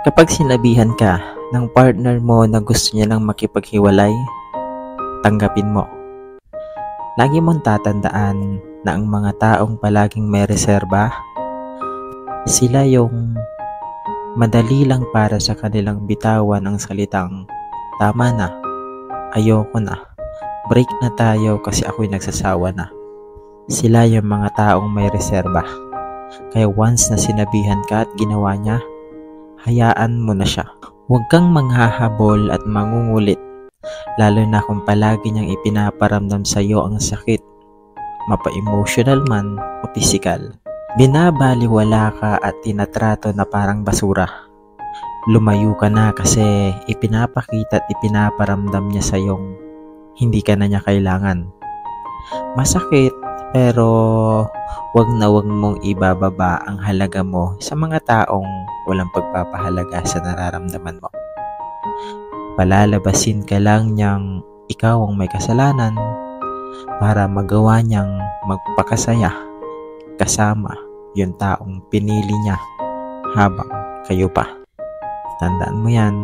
Kapag sinabihan ka ng partner mo na gusto niya lang makipaghiwalay, tanggapin mo. Lagi mong tatandaan na ang mga taong palaging may reserba, sila yung madali lang para sa kanilang bitawan ang salitang, "Tama na, ayoko na, break na tayo kasi ako'y nagsasawa na." Sila yung mga taong may reserba. Kaya once na sinabihan ka at ginawa niya, hayaan mo na siya. Huwag kang manghahabol at mangungulit, lalo na kung palagi niyang ipinaparamdam sa iyo ang sakit, mapa-emotional man o physical. Binabaliwala ka at tinatrato na parang basura. Lumayo ka na kasi ipinapakita at ipinaparamdam niya sa iyong hindi ka na niya kailangan. Masakit, pero wag mong ibababa ang halaga mo sa mga taong walang pagpapahalaga sa nararamdaman mo. Palalabasin ka lang niyang ikaw ang may kasalanan para magawa niyang magpakasaya kasama yung taong pinili niya habang kayo pa. Tandaan mo yan.